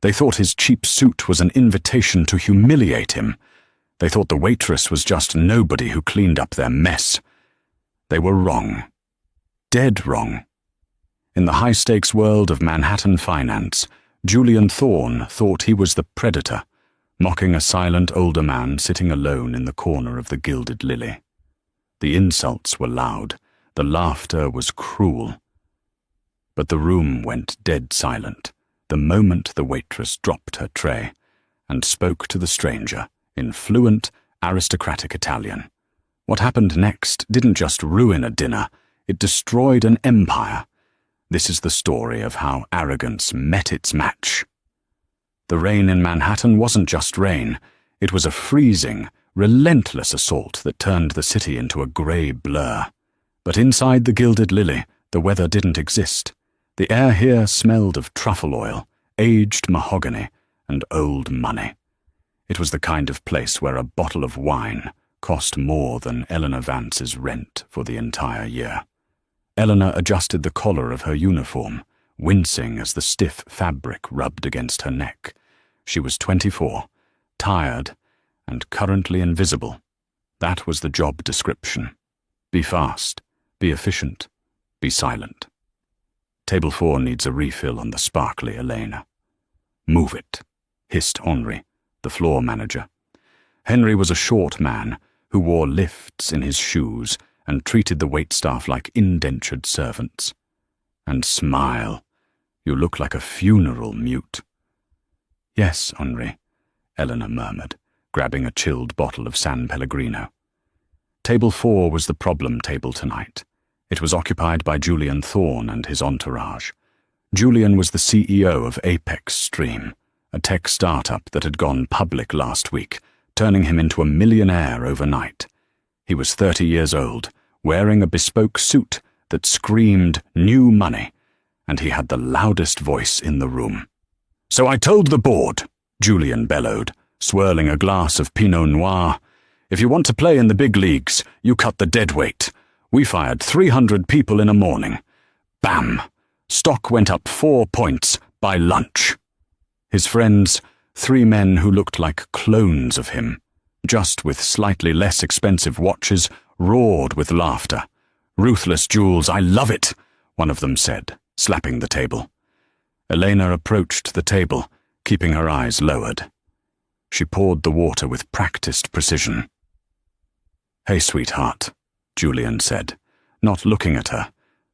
They thought his cheap suit was an invitation to humiliate him. They thought the waitress was just nobody who cleaned up their mess. They were wrong. Dead wrong. In the high-stakes world of Manhattan finance, Julian Thorne thought he was the predator, mocking a silent older man sitting alone in the corner of the Gilded Lily. The insults were loud. The laughter was cruel. But the room went dead silent the moment the waitress dropped her tray and spoke to the stranger in fluent, aristocratic Italian. What happened next didn't just ruin a dinner, it destroyed an empire. This is the story of how arrogance met its match. The rain in Manhattan wasn't just rain. It was a freezing, relentless assault that turned the city into a grey blur. But inside the Gilded Lily, the weather didn't exist. The air here smelled of truffle oil, aged mahogany, and old money. It was the kind of place where a bottle of wine cost more than Eleanor Vance's rent for the entire year. Eleanor adjusted the collar of her uniform, wincing as the stiff fabric rubbed against her neck. She was 24, tired, and currently invisible. That was the job description. Be fast, be efficient, be silent. Table 4 needs a refill on the sparkly Elena. Move it, hissed Henri, the floor manager. Henry was a short man who wore lifts in his shoes and treated the waitstaff like indentured servants. And smile. You look like a funeral mute. Yes, Henri, Eleanor murmured, grabbing a chilled bottle of San Pellegrino. Table 4 was the problem table tonight. It was occupied by Julian Thorne and his entourage. Julian was the CEO of Apex Stream, a tech startup that had gone public last week, turning him into a millionaire overnight. He was 30 years old, wearing a bespoke suit that screamed new money, and he had the loudest voice in the room. "So I told the board," Julian bellowed, swirling a glass of Pinot Noir, "if you want to play in the big leagues, you cut the deadweight. We fired 300 people in a morning. Bam! Stock went up 4 points by lunch." His friends, 3 men who looked like clones of him, just with slightly less expensive watches, roared with laughter. "Ruthless Jules, I love it," one of them said, slapping the table. Elena approached the table, keeping her eyes lowered. She poured the water with practiced precision. "Hey, sweetheart," Julian said, not looking at her,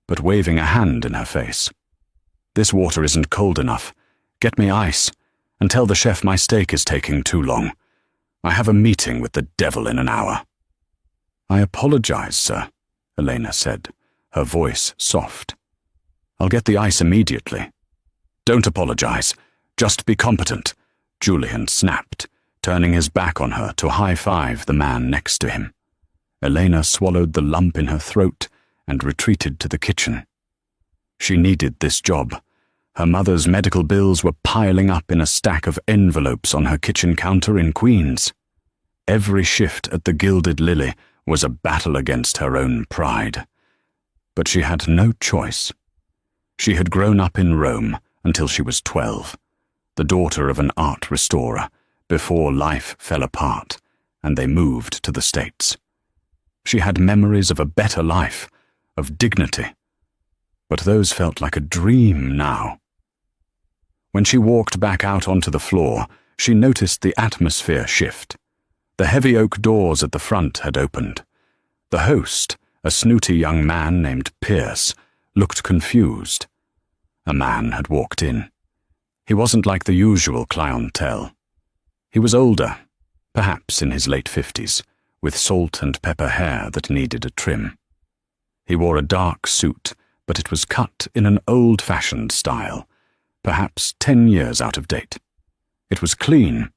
but waving a hand in her face. "This water isn't cold enough. Get me ice, and tell the chef my steak is taking too long. I have a meeting with the devil in an hour." "I apologize, sir," Elena said, her voice soft. "I'll get the ice immediately." "Don't apologize. Just be competent," Julian snapped, turning his back on her to high-five the man next to him. Elena swallowed the lump in her throat and retreated to the kitchen. She needed this job. Her mother's medical bills were piling up in a stack of envelopes on her kitchen counter in Queens. Every shift at the Gilded Lily was a battle against her own pride. But she had no choice. She had grown up in Rome until she was 12, the daughter of an art restorer, before life fell apart and they moved to the States. She had memories of a better life, of dignity, but those felt like a dream now. When she walked back out onto the floor, she noticed the atmosphere shift. The heavy oak doors at the front had opened. The host, a snooty young man named Pierce, looked confused. A man had walked in. He wasn't like the usual clientele. He was older, perhaps in his late 50s, with salt and pepper hair that needed a trim. He wore a dark suit, but it was cut in an old-fashioned style, perhaps 10 years out of date. It was clean,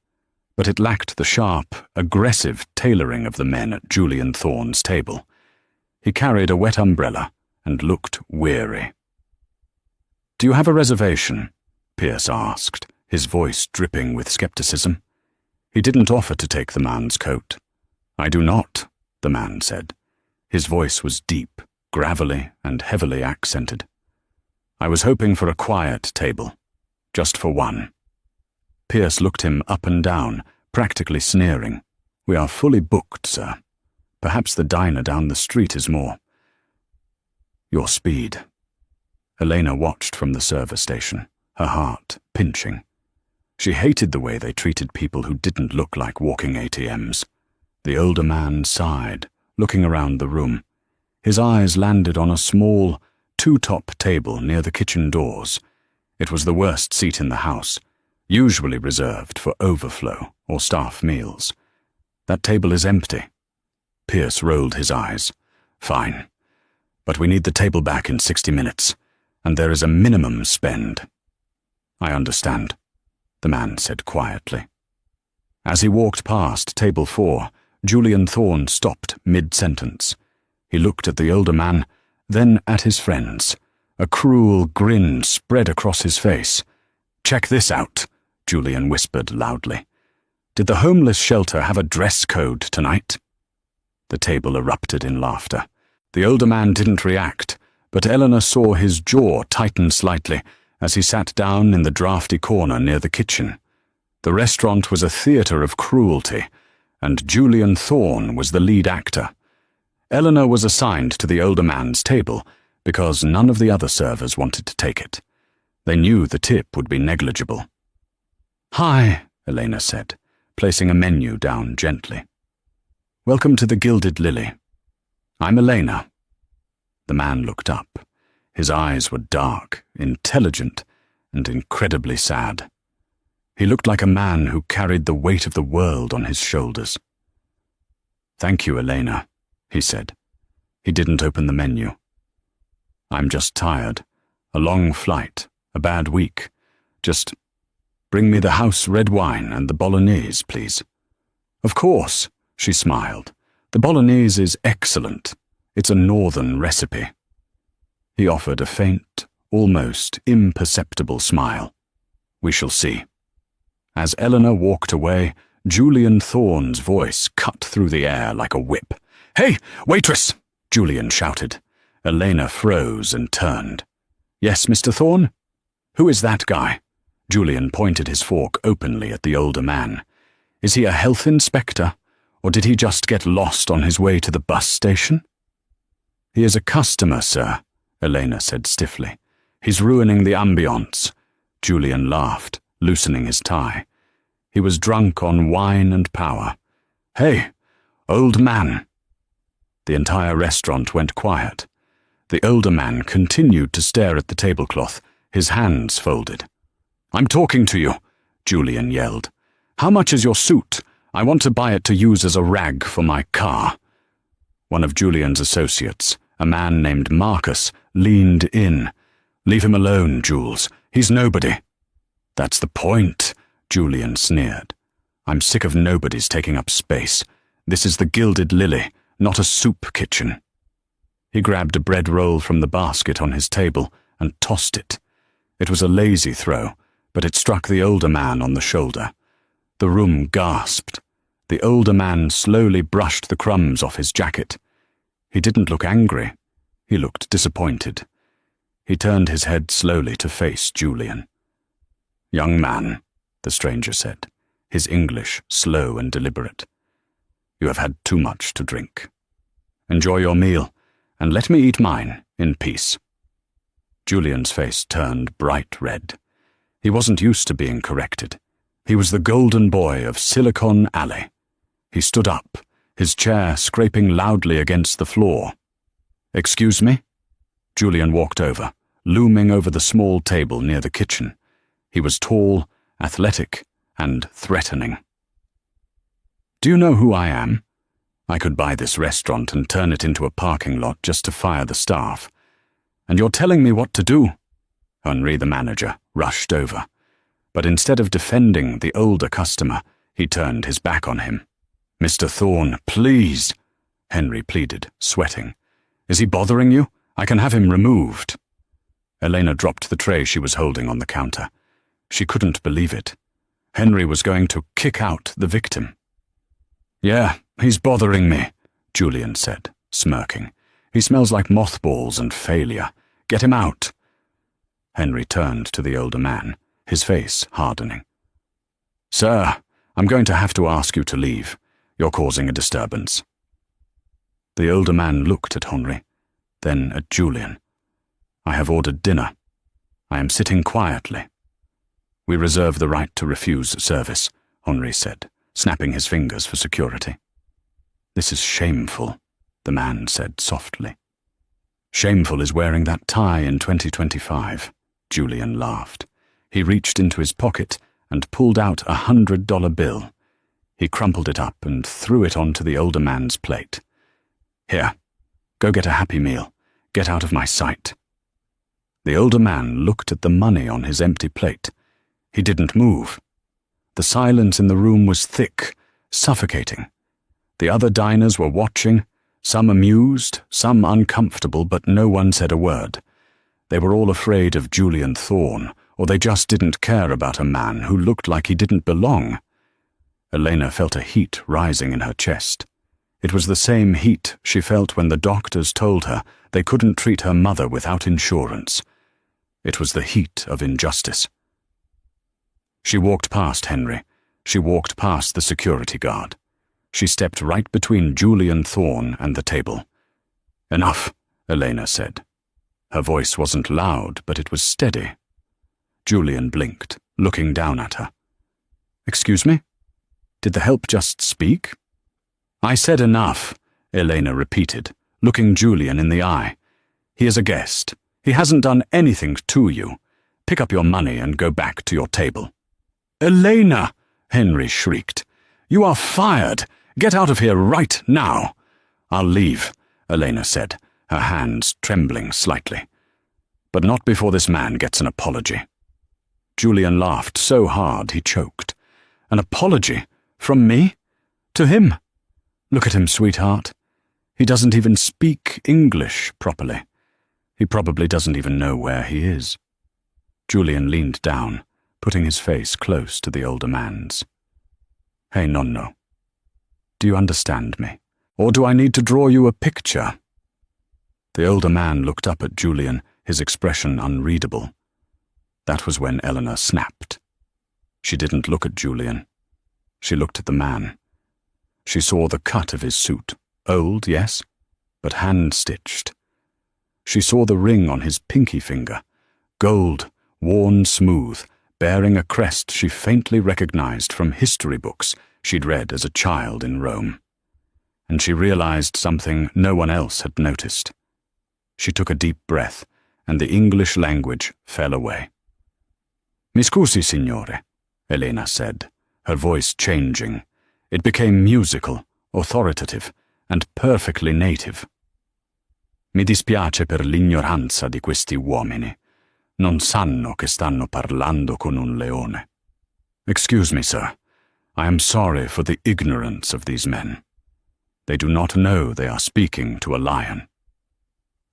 but it lacked the sharp, aggressive tailoring of the men at Julian Thorne's table. He carried a wet umbrella and looked weary. "Do you have a reservation?" Pierce asked, his voice dripping with skepticism. He didn't offer to take the man's coat. "I do not," the man said. His voice was deep, gravelly, and heavily accented. "I was hoping for a quiet table, just for one." Pierce looked him up and down, practically sneering. "We are fully booked, sir. Perhaps the diner down the street is more." "Your speed." Elena watched from the service station, her heart pinching. She hated the way they treated people who didn't look like walking ATMs. The older man sighed, looking around the room. His eyes landed on a small, two-top table near the kitchen doors. It was the worst seat in the house, usually reserved for overflow or staff meals. "That table is empty." Pierce rolled his eyes. "Fine. But we need the table back in 60 minutes, and there is a minimum spend." "I understand," the man said quietly. As he walked past table 4, Julian Thorne stopped mid-sentence. He looked at the older man, then at his friends. A cruel grin spread across his face. "Check this out," Julian whispered loudly. "Did the homeless shelter have a dress code tonight?" The table erupted in laughter. The older man didn't react, but Eleanor saw his jaw tighten slightly as he sat down in the drafty corner near the kitchen. The restaurant was a theater of cruelty, and Julian Thorne was the lead actor. Eleanor was assigned to the older man's table because none of the other servers wanted to take it. They knew the tip would be negligible. "Hi," Elena said, placing a menu down gently. "Welcome to the Gilded Lily. I'm Elena." The man looked up. His eyes were dark, intelligent, and incredibly sad. He looked like a man who carried the weight of the world on his shoulders. "Thank you, Elena," he said. He didn't open the menu. "I'm just tired. A long flight, a bad week. Just bring me the house red wine and the bolognese, please." "Of course," she smiled. "The bolognese is excellent. It's a northern recipe." He offered a faint, almost imperceptible smile. "We shall see." As Eleanor walked away, Julian Thorne's voice cut through the air like a whip. "Hey, waitress!" Julian shouted. Elena froze and turned. "Yes, Mr. Thorne?" "Who is that guy?" Julian pointed his fork openly at the older man. "Is he a health inspector, or did he just get lost on his way to the bus station?" "He is a customer, sir," Elena said stiffly. "He's ruining the ambience." Julian laughed, loosening his tie. He was drunk on wine and power. "Hey, old man." The entire restaurant went quiet. The older man continued to stare at the tablecloth, his hands folded. "I'm talking to you," Julian yelled. "How much is your suit? I want to buy it to use as a rag for my car." One of Julian's associates, a man named Marcus, leaned in. "Leave him alone, Jules. He's nobody." "That's the point," Julian sneered. "I'm sick of nobodies taking up space. This is the Gilded Lily, not a soup kitchen." He grabbed a bread roll from the basket on his table and tossed it. It was a lazy throw, but it struck the older man on the shoulder. The room gasped. The older man slowly brushed the crumbs off his jacket. He didn't look angry. He looked disappointed. He turned his head slowly to face Julian. "Young man," the stranger said, his English slow and deliberate. "You have had too much to drink. Enjoy your meal, and let me eat mine in peace." Julian's face turned bright red. He wasn't used to being corrected. He was the golden boy of Silicon Alley. He stood up, his chair scraping loudly against the floor. "Excuse me?" Julian walked over, looming over the small table near the kitchen. He was tall, athletic, and threatening. "Do you know who I am? I could buy this restaurant and turn it into a parking lot just to fire the staff. And you're telling me what to do?" Henri, the manager, rushed over. But instead of defending the older customer, he turned his back on him. "Mr. Thorne, please," Henry pleaded, sweating. "Is he bothering you? I can have him removed." Elena dropped the tray she was holding on the counter. She couldn't believe it. Henry was going to kick out the victim. "Yeah, he's bothering me," Julian said, smirking. "He smells like mothballs and failure. Get him out." Henry turned to the older man, his face hardening. Sir, I'm going to have to ask you to leave. You're causing a disturbance. The older man looked at Henri, then at Julian. I have ordered dinner. I am sitting quietly. We reserve the right to refuse service, Henri said, snapping his fingers for security. This is shameful, the man said softly. Shameful is wearing that tie in 2025, Julian laughed. He reached into his pocket and pulled out a $100 bill. He crumpled it up and threw it onto the older man's plate. Here, go get a Happy Meal. Get out of my sight. The older man looked at the money on his empty plate. He didn't move. The silence in the room was thick, suffocating. The other diners were watching, some amused, some uncomfortable, but no one said a word. They were all afraid of Julian Thorne, or they just didn't care about a man who looked like he didn't belong. Elena felt a heat rising in her chest. It was the same heat she felt when the doctors told her they couldn't treat her mother without insurance. It was the heat of injustice. She walked past Henri. She walked past the security guard. She stepped right between Julian Thorne and the table. Enough, Elena said. Her voice wasn't loud, but it was steady. Julian blinked, looking down at her. Excuse me? Did the help just speak? I said enough, Elena repeated, looking Julian in the eye. He is a guest. He hasn't done anything to you. Pick up your money and go back to your table. Elena, Henri shrieked. You are fired. Get out of here right now. I'll leave, Elena said, her hands trembling slightly. But not before this man gets an apology. Julian laughed so hard he choked. An apology? From me? To him? Look at him, sweetheart. He doesn't even speak English properly. He probably doesn't even know where he is. Julian leaned down, putting his face close to the older man's. Hey, nonno. Do you understand me? Or do I need to draw you a picture? The older man looked up at Julian, his expression unreadable. That was when Eleanor snapped. She didn't look at Julian. She looked at the man. She saw the cut of his suit, old, yes, but hand-stitched. She saw the ring on his pinky finger, gold, worn smooth, bearing a crest she faintly recognized from history books she'd read as a child in Rome. And she realized something no one else had noticed. She took a deep breath, and the English language fell away. Mi scusi, signore, Elena said, her voice changing. It became musical, authoritative, and perfectly native. Mi dispiace per l'ignoranza di questi uomini. Non sanno che stanno parlando con un leone. Excuse me, sir. I am sorry for the ignorance of these men. They do not know they are speaking to a lion.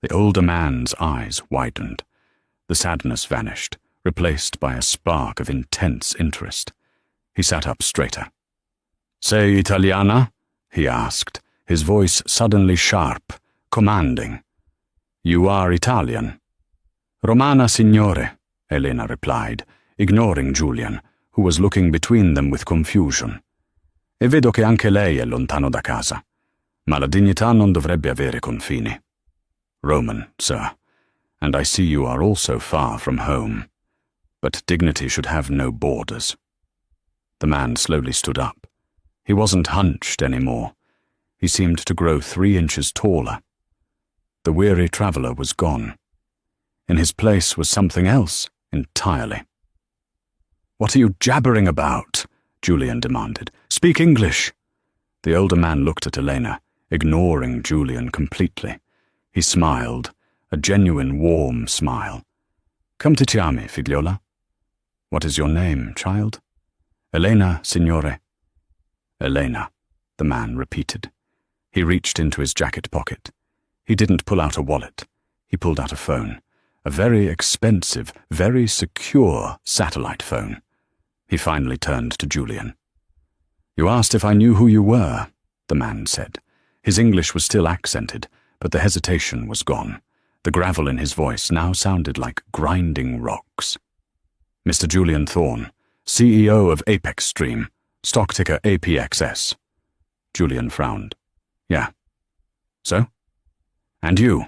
The older man's eyes widened. The sadness vanished, replaced by a spark of intense interest. He sat up straighter. Sei Italiana? He asked, his voice suddenly sharp, commanding. You are Italian. Romana, signore, Elena replied, ignoring Julian, who was looking between them with confusion. E vedo che anche lei è lontano da casa, ma la dignità non dovrebbe avere confini. Roman, sir, and I see you are also far from home, but dignity should have no borders. The man slowly stood up. He wasn't hunched anymore. He seemed to grow 3 inches taller. The weary traveller was gone. In his place was something else entirely. What are you jabbering about? Julian demanded. Speak English. The older man looked at Elena, ignoring Julian completely. He smiled, a genuine warm smile. Come ti chiami, figliola? What is your name, child? Elena, signore. Elena, the man repeated. He reached into his jacket pocket. He didn't pull out a wallet. He pulled out a phone, a very expensive, very secure satellite phone. He finally turned to Julian. You asked if I knew who you were, the man said. His English was still accented, but the hesitation was gone. The gravel in his voice now sounded like grinding rocks. Mr. Julian Thorne, CEO of Apex Stream, stock ticker APXS. Julian frowned. Yeah. So? And you,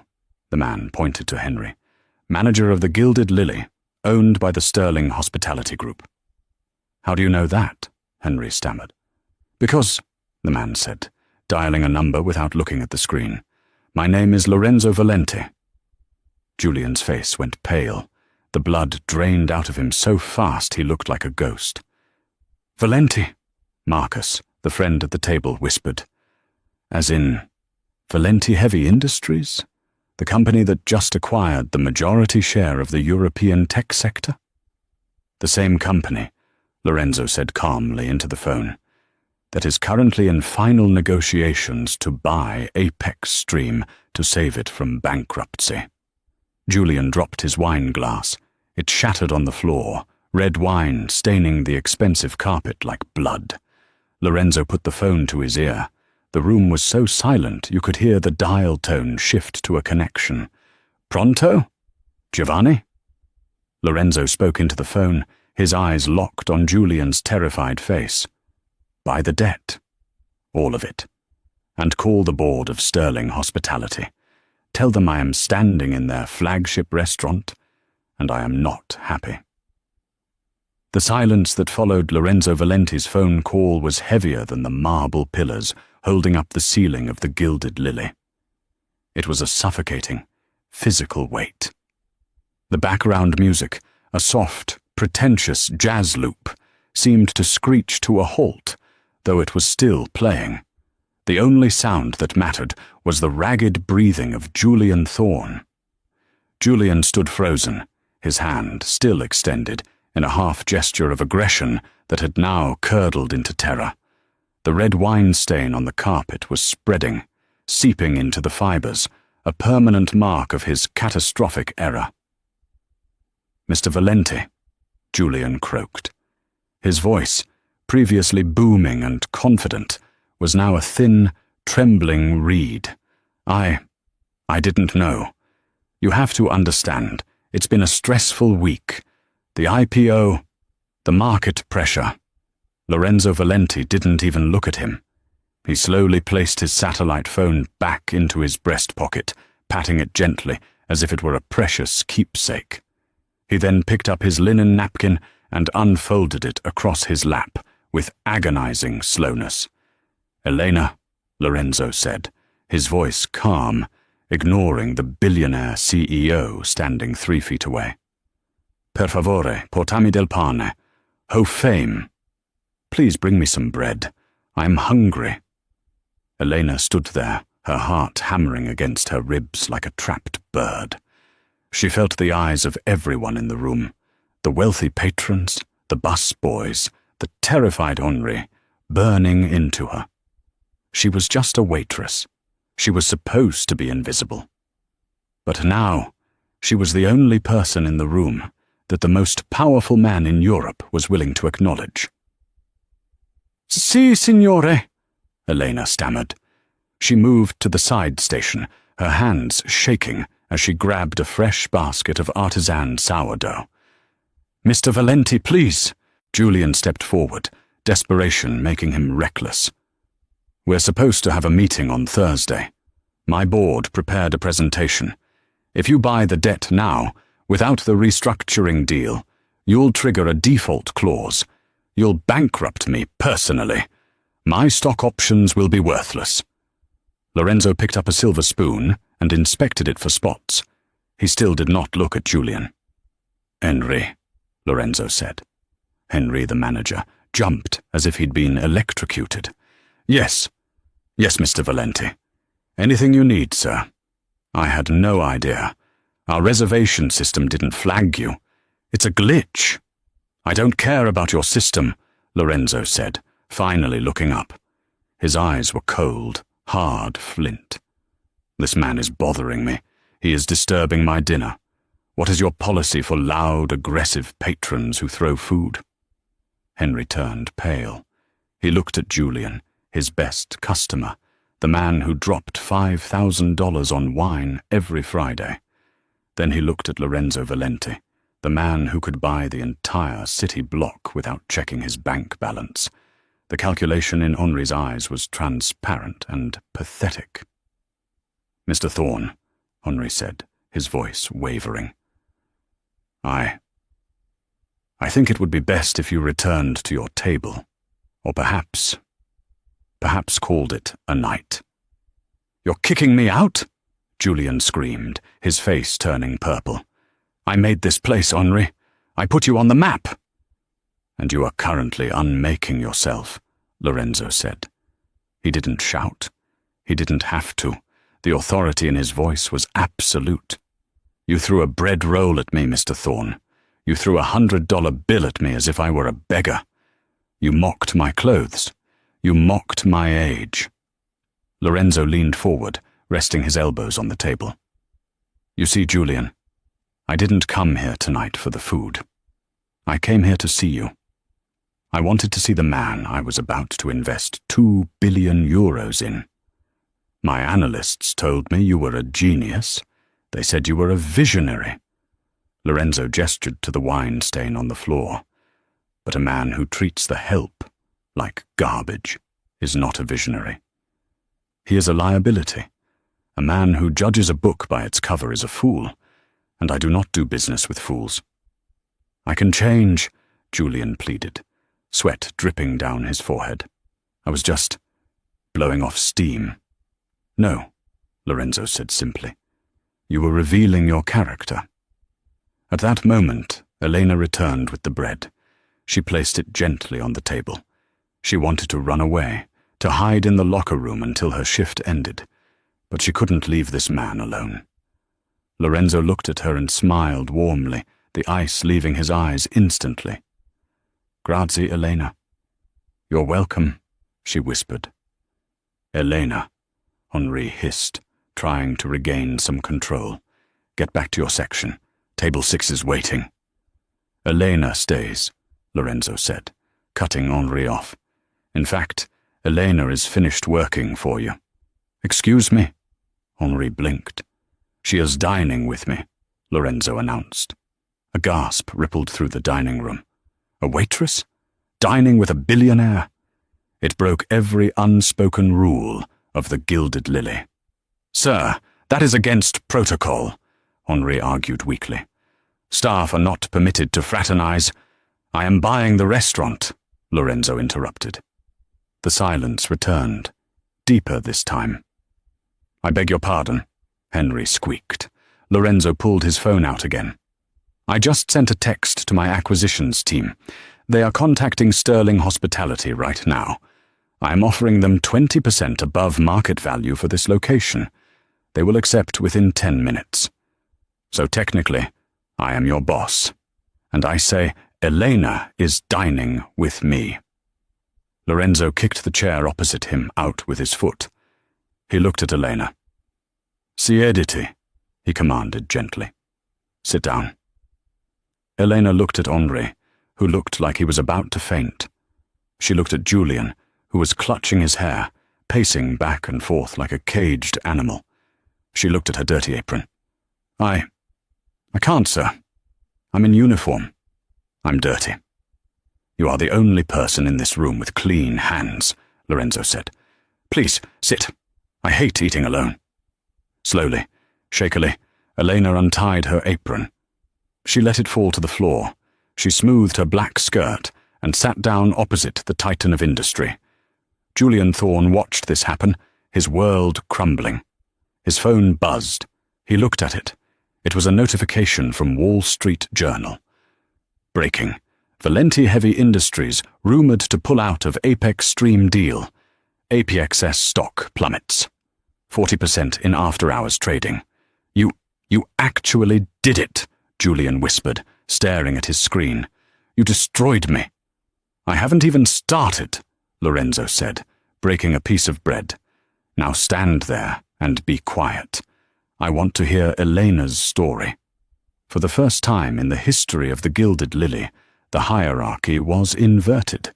the man pointed to Henry, manager of the Gilded Lily, owned by the Sterling Hospitality Group. How do you know that? Henry stammered. Because, the man said, dialing a number without looking at the screen, my name is Lorenzo Valenti. Julian's face went pale. The blood drained out of him so fast he looked like a ghost. Valenti, Marcus, the friend at the table, whispered. As in, Valenti Heavy Industries? The company that just acquired the majority share of the European tech sector? The same company, Lorenzo said calmly into the phone, that is currently in final negotiations to buy Apex Stream to save it from bankruptcy. Julian dropped his wine glass. It shattered on the floor, red wine staining the expensive carpet like blood. Lorenzo put the phone to his ear. The room was so silent you could hear the dial tone shift to a connection. Pronto? Giovanni? Lorenzo spoke into the phone, his eyes locked on Julian's terrified face. Buy the debt. All of it. And call the board of Sterling Hospitality. Tell them I am standing in their flagship restaurant, and I am not happy. The silence that followed Lorenzo Valenti's phone call was heavier than the marble pillars holding up the ceiling of the Gilded Lily. It was a suffocating, physical weight. The background music, a soft, pretentious jazz loop, seemed to screech to a halt, though it was still playing. The only sound that mattered was the ragged breathing of Julian Thorne. Julian stood frozen, his hand still extended, in a half gesture of aggression that had now curdled into terror. The red wine stain on the carpet was spreading, seeping into the fibers, a permanent mark of his catastrophic error. Mr. Valenti, Julian croaked. His voice, previously booming and confident, was now a thin, trembling reed. I didn't know. You have to understand, it's been a stressful week. The IPO, the market pressure. Lorenzo Valenti didn't even look at him. He slowly placed his satellite phone back into his breast pocket, patting it gently as if it were a precious keepsake. He then picked up his linen napkin and unfolded it across his lap with agonizing slowness. Elena, Lorenzo said, his voice calm, ignoring the billionaire CEO standing 3 feet away. Per favore, portami del pane. Ho fame. Please bring me some bread. I'm hungry. Elena stood there, her heart hammering against her ribs like a trapped bird. She felt the eyes of everyone in the room, the wealthy patrons, the bus boys, the terrified Henri, burning into her. She was just a waitress. She was supposed to be invisible. But now, she was the only person in the room that the most powerful man in Europe was willing to acknowledge. Si, signore, Elena stammered. She moved to the side station, her hands shaking as she grabbed a fresh basket of artisan sourdough. Mr. Valenti, please. Julian stepped forward, desperation making him reckless. We're supposed to have a meeting on Thursday. My board prepared a presentation. If you buy the debt now, without the restructuring deal, you'll trigger a default clause. You'll bankrupt me personally. My stock options will be worthless. Lorenzo picked up a silver spoon and inspected it for spots. He still did not look at Julian. Henry, Lorenzo said. Henry, the manager, jumped as if he'd been electrocuted. Yes, Mr. Valenti. Anything you need, sir. I had no idea. Our reservation system didn't flag you. It's a glitch. I don't care about your system, Lorenzo said, finally looking up. His eyes were cold, hard flint. This man is bothering me. He is disturbing my dinner. What is your policy for loud, aggressive patrons who throw food? Henry turned pale. He looked at Julian, his best customer, the man who dropped $5,000 on wine every Friday. Then he looked at Lorenzo Valenti, The man who could buy the entire city block without checking his bank balance. The calculation in Henri's eyes was transparent and pathetic. "Mr. Thorne," Henri said, his voice wavering. I think it would be best if you returned to your table, or perhaps called it a night." "You're kicking me out?" Julian screamed, his face turning purple. "I made this place, Henri. I put you on the map." "And you are currently unmaking yourself," Lorenzo said. He didn't shout. He didn't have to. The authority in his voice was absolute. "You threw a bread roll at me, Mr. Thorne. You threw a $100 bill at me as if I were a beggar. You mocked my clothes. You mocked my age." Lorenzo leaned forward, resting his elbows on the table. "You see, Julian, I didn't come here tonight for the food. I came here to see you. I wanted to see the man I was about to invest 2 billion euros in. My analysts told me you were a genius. They said you were a visionary." Lorenzo gestured to the wine stain on the floor. "But a man who treats the help like garbage is not a visionary. He is a liability. A man who judges a book by its cover is a fool, and I do not do business with fools." "I can change," Julian pleaded, sweat dripping down his forehead. "I was just blowing off steam." "No," Lorenzo said simply. "You were revealing your character." At that moment, Elena returned with the bread. She placed it gently on the table. She wanted to run away, to hide in the locker room until her shift ended, but she couldn't leave this man alone. Lorenzo looked at her and smiled warmly, the ice leaving his eyes instantly. "Grazie, Elena." "You're welcome," she whispered. "Elena," Henri hissed, trying to regain some control. "Get back to your section. Table 6 is waiting." "Elena stays," Lorenzo said, cutting Henri off. "In fact, Elena is finished working for you." "Excuse me?" Henri blinked. "She is dining with me," Lorenzo announced. A gasp rippled through the dining room. A waitress? Dining with a billionaire? It broke every unspoken rule of the Gilded Lily. "Sir, that is against protocol," Henri argued weakly. "Staff are not permitted to fraternize." "I am buying the restaurant," Lorenzo interrupted. The silence returned, deeper this time. "I beg your pardon," Henri squeaked. Lorenzo pulled his phone out again. "I just sent a text to my acquisitions team. They are contacting Sterling Hospitality right now. I am offering them 20% above market value for this location. They will accept within 10 minutes. So technically, I am your boss. And I say, Elena is dining with me." Lorenzo kicked the chair opposite him out with his foot. He looked at Elena. "Siediti," he commanded gently. "Sit down." Elena looked at Henri, who looked like he was about to faint. She looked at Julian, who was clutching his hair, pacing back and forth like a caged animal. She looked at her dirty apron. I can't, sir. I'm in uniform. I'm dirty." "You are the only person in this room with clean hands," Lorenzo said. "Please, sit. I hate eating alone." Slowly, shakily, Elena untied her apron. She let it fall to the floor. She smoothed her black skirt and sat down opposite the titan of industry. Julian Thorne watched this happen, his world crumbling. His phone buzzed. He looked at it. It was a notification from Wall Street Journal. Breaking. Valenti Heavy Industries rumored to pull out of Apex Stream deal. APXS stock plummets. 40% in after-hours trading. You actually did it," Julian whispered, staring at his screen. "You destroyed me." "I haven't even started," Lorenzo said, breaking a piece of bread. "Now stand there and be quiet. I want to hear Elena's story." For the first time in the history of the Gilded Lily, the hierarchy was inverted.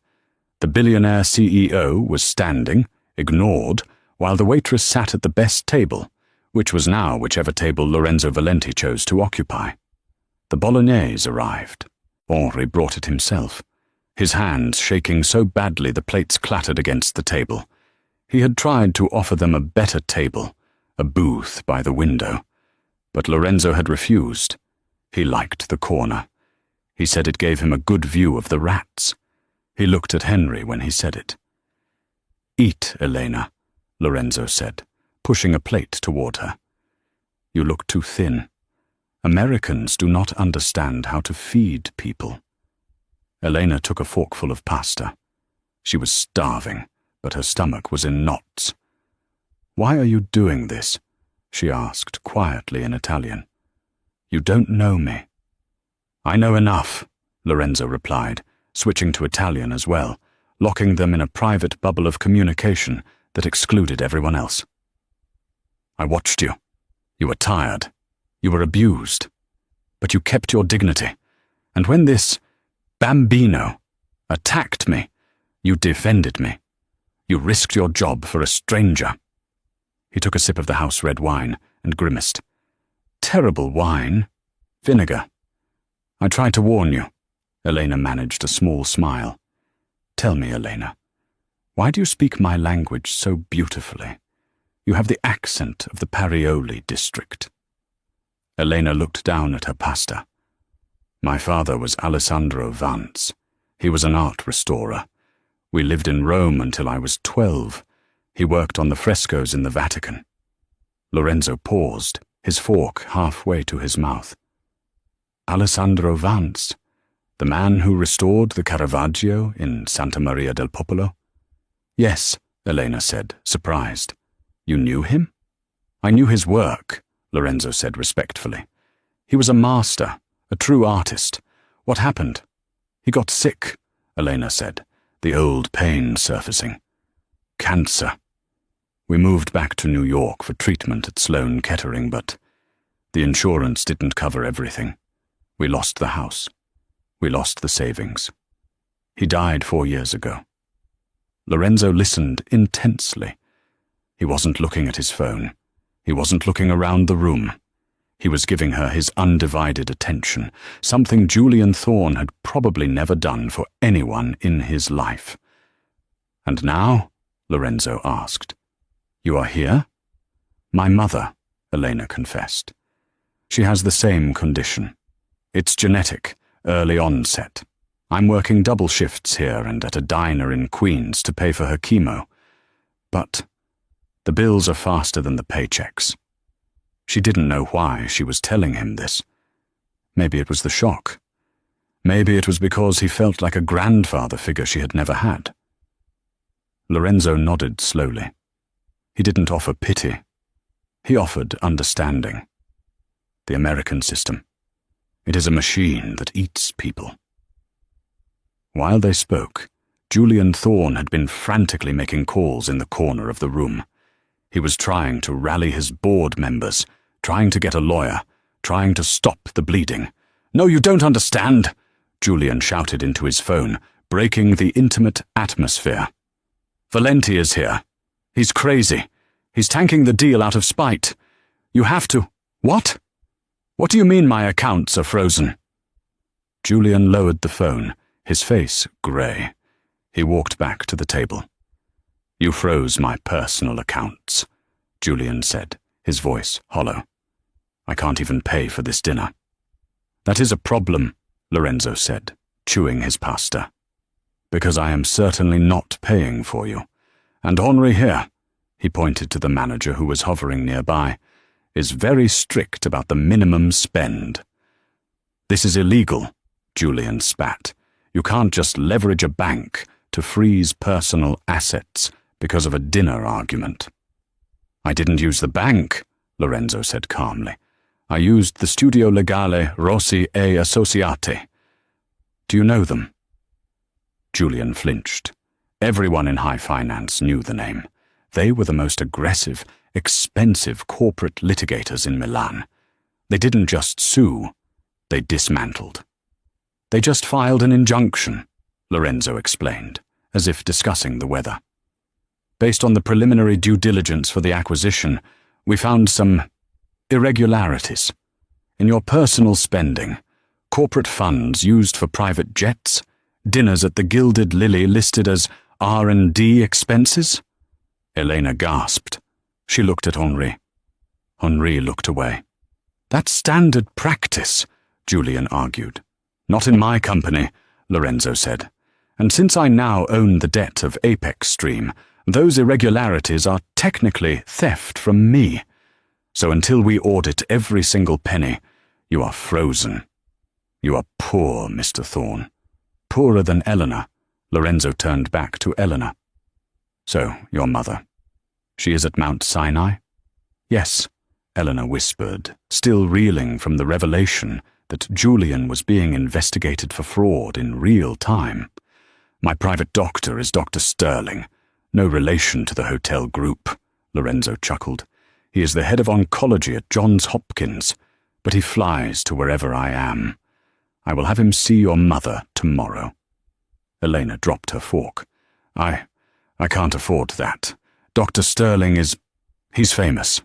The billionaire CEO was standing, ignored, while the waitress sat at the best table, which was now whichever table Lorenzo Valenti chose to occupy. The bolognese arrived. Henri brought it himself, his hands shaking so badly the plates clattered against the table. He had tried to offer them a better table, a booth by the window, but Lorenzo had refused. He liked the corner. He said it gave him a good view of the rats. He looked at Henry when he said it. "Eat, Elena," Lorenzo said, pushing a plate toward her. "You look too thin. Americans do not understand how to feed people." Elena took a forkful of pasta. She was starving, but her stomach was in knots. "Why are you doing this?" she asked quietly in Italian. "You don't know me." "I know enough," Lorenzo replied, switching to Italian as well, locking them in a private bubble of communication that excluded everyone else. "I watched you. You were tired. You were abused. But you kept your dignity. And when this bambino attacked me, you defended me. You risked your job for a stranger." He took a sip of the house red wine and grimaced. "Terrible wine. Vinegar. I tried to warn you." Elena managed a small smile. "Tell me, Elena, why do you speak my language so beautifully? You have the accent of the Parioli district." Elena looked down at her pasta. "My father was Alessandro Vance. He was an art restorer. We lived in Rome until I was 12. He worked on the frescoes in the Vatican." Lorenzo paused, his fork halfway to his mouth. "Alessandro Vance, the man who restored the Caravaggio in Santa Maria del Popolo?" "Yes," Elena said, surprised. "You knew him?" "I knew his work," Lorenzo said respectfully. "He was a master, a true artist. What happened?" "He got sick," Elena said, the old pain surfacing. "Cancer. We moved back to New York for treatment at Sloan Kettering, but the insurance didn't cover everything. We lost the house. We lost the savings. He died 4 years ago." Lorenzo listened intensely. He wasn't looking at his phone. He wasn't looking around the room. He was giving her his undivided attention, something Julian Thorne had probably never done for anyone in his life. "And now?" Lorenzo asked. "You are here?" "My mother," Elena confessed. "She has the same condition. It's genetic, early onset. I'm working double shifts here and at a diner in Queens to pay for her chemo. But the bills are faster than the paychecks." She didn't know why she was telling him this. Maybe it was the shock. Maybe it was because he felt like a grandfather figure she had never had. Lorenzo nodded slowly. He didn't offer pity. He offered understanding. The American system. It is a machine that eats people. While they spoke, Julian Thorne had been frantically making calls in the corner of the room. He was trying to rally his board members, trying to get a lawyer, trying to stop the bleeding. "No, you don't understand," Julian shouted into his phone, breaking the intimate atmosphere. "Valenti is here. He's crazy. He's tanking the deal out of spite. You have to—" "What? What do you mean my accounts are frozen?" Julian lowered the phone, his face grey. He walked back to the table. "You froze my personal accounts," Julian said, his voice hollow. "I can't even pay for this dinner." "That is a problem," Lorenzo said, chewing his pasta. "Because I am certainly not paying for you. And Henri here," he pointed to the manager who was hovering nearby, "is very strict about the minimum spend." "This is illegal," Julian spat. "You can't just leverage a bank to freeze personal assets because of a dinner argument." "I didn't use the bank," Lorenzo said calmly. "I used the Studio Legale Rossi e Associati. Do you know them?" Julian flinched. Everyone in high finance knew the name. They were the most aggressive, expensive corporate litigators in Milan. They didn't just sue, they dismantled. "They just filed an injunction," Lorenzo explained, as if discussing the weather. "Based on the preliminary due diligence for the acquisition, we found some irregularities. In your personal spending, corporate funds used for private jets, dinners at the Gilded Lily listed as R&D expenses? Elena gasped. She looked at Henri. Henri looked away. That's standard practice, Julian argued. Not in my company, Lorenzo said. And since I now own the debt of Apex Stream, those irregularities are technically theft from me. So until we audit every single penny, you are frozen. You are poor, Mr. Thorne. Poorer than Eleanor. Lorenzo turned back to Eleanor. So, your mother. She is at Mount Sinai? Yes, Eleanor whispered, still reeling from the revelation that Julian was being investigated for fraud in real time. My private doctor is Dr. Sterling, no relation to the hotel group, Lorenzo chuckled. He is the head of oncology at Johns Hopkins, but he flies to wherever I am. I will have him see your mother tomorrow. Elena dropped her fork. I can't afford that. Dr. Sterling he's famous.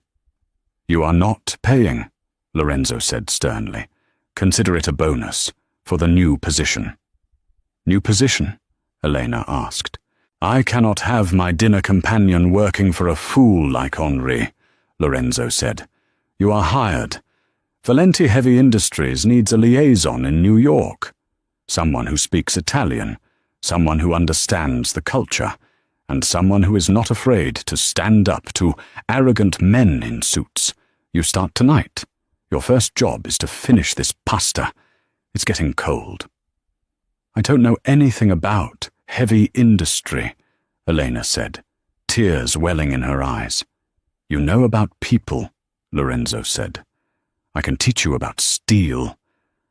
You are not paying, Lorenzo said sternly. Consider it a bonus for the new position. New position? Elena asked. I cannot have my dinner companion working for a fool like Henri, Lorenzo said. You are hired. Valenti Heavy Industries needs a liaison in New York. Someone who speaks Italian, someone who understands the culture, and someone who is not afraid to stand up to arrogant men in suits. You start tonight. Your first job is to finish this pasta. It's getting cold. I don't know anything about heavy industry, Elena said, tears welling in her eyes. You know about people, Lorenzo said. I can teach you about steel.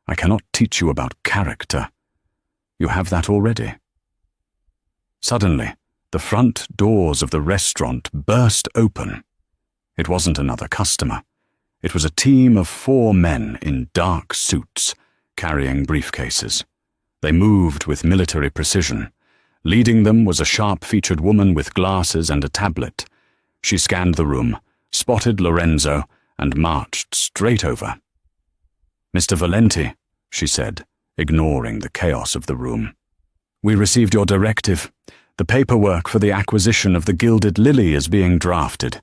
I cannot teach you about character. You have that already. Suddenly, the front doors of the restaurant burst open. It wasn't another customer. It was a team of 4 men in dark suits, carrying briefcases. They moved with military precision. Leading them was a sharp-featured woman with glasses and a tablet. She scanned the room, spotted Lorenzo, and marched straight over. Mr. Valenti, she said, ignoring the chaos of the room. We received your directive. The paperwork for the acquisition of the Gilded Lily is being drafted.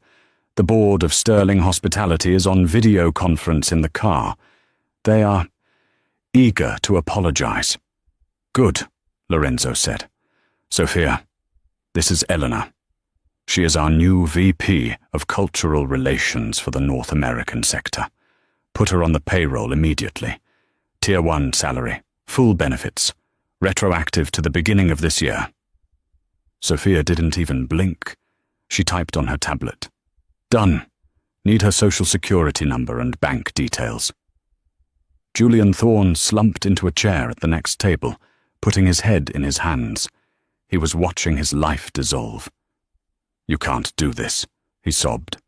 The board of Sterling Hospitality is on video conference in the car. They are eager to apologize. Good, Lorenzo said. Sophia, this is Eleanor. She is our new VP of Cultural Relations for the North American sector. Put her on the payroll immediately. Tier 1 salary, full benefits, retroactive to the beginning of this year. Sophia didn't even blink. She typed on her tablet. Done. Need her social security number and bank details. Julian Thorne slumped into a chair at the next table, putting his head in his hands. He was watching his life dissolve. You can't do this, he sobbed.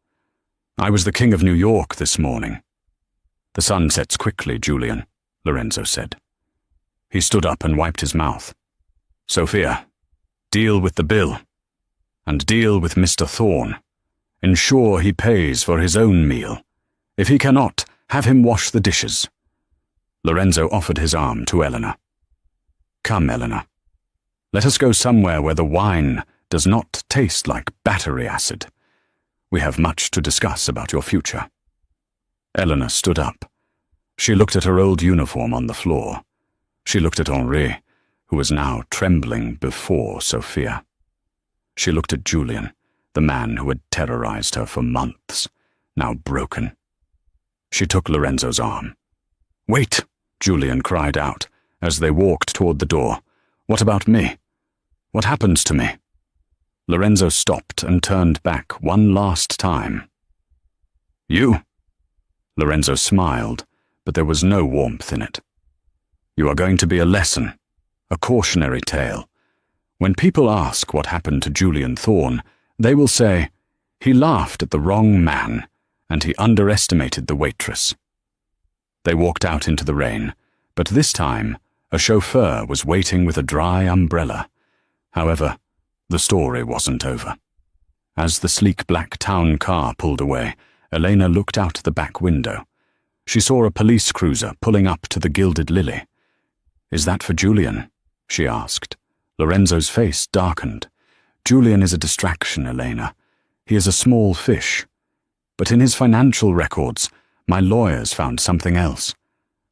I was the king of New York this morning. The sun sets quickly, Julian, Lorenzo said. He stood up and wiped his mouth. Sophia, deal with the bill. And deal with Mr. Thorne. Ensure he pays for his own meal. If he cannot, have him wash the dishes. Lorenzo offered his arm to Eleanor. Come, Eleanor. Let us go somewhere where the wine does not taste like battery acid. We have much to discuss about your future. Eleanor stood up. She looked at her old uniform on the floor. She looked at Henri, who was now trembling before Sophia. She looked at Julian, the man who had terrorized her for months, now broken. She took Lorenzo's arm. Wait, Julian cried out, as they walked toward the door. What about me? What happens to me? Lorenzo stopped and turned back one last time. You? Lorenzo smiled, but there was no warmth in it. You are going to be a lesson, a cautionary tale. When people ask what happened to Julian Thorne, they will say, he laughed at the wrong man, and he underestimated the waitress. They walked out into the rain, but this time a chauffeur was waiting with a dry umbrella. However, the story wasn't over. As the sleek black town car pulled away, Elena looked out the back window. She saw a police cruiser pulling up to the Gilded Lily. "Is that for Julian?" she asked. Lorenzo's face darkened. "Julian is a distraction, Elena. He is a small fish. But in his financial records, my lawyers found something else.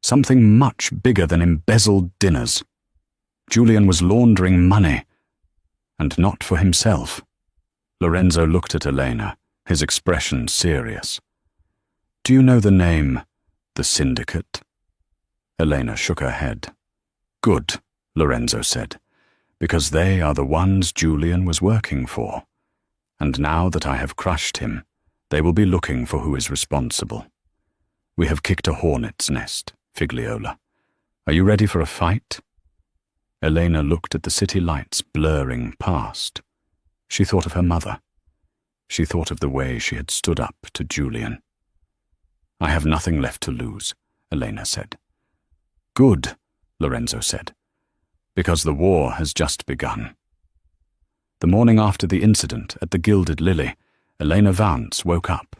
Something much bigger than embezzled dinners. Julian was laundering money, and not for himself." Lorenzo looked at Elena, his expression serious. "Do you know the name, the Syndicate?" Elena shook her head. "Good," Lorenzo said, "because they are the ones Julian was working for. And now that I have crushed him, they will be looking for who is responsible. We have kicked a hornet's nest, Figliola. Are you ready for a fight?" Elena looked at the city lights blurring past. She thought of her mother. She thought of the way she had stood up to Julian. "I have nothing left to lose," Elena said. "Good," Lorenzo said, "because the war has just begun." The morning after the incident at the Gilded Lily, Elena Vance woke up,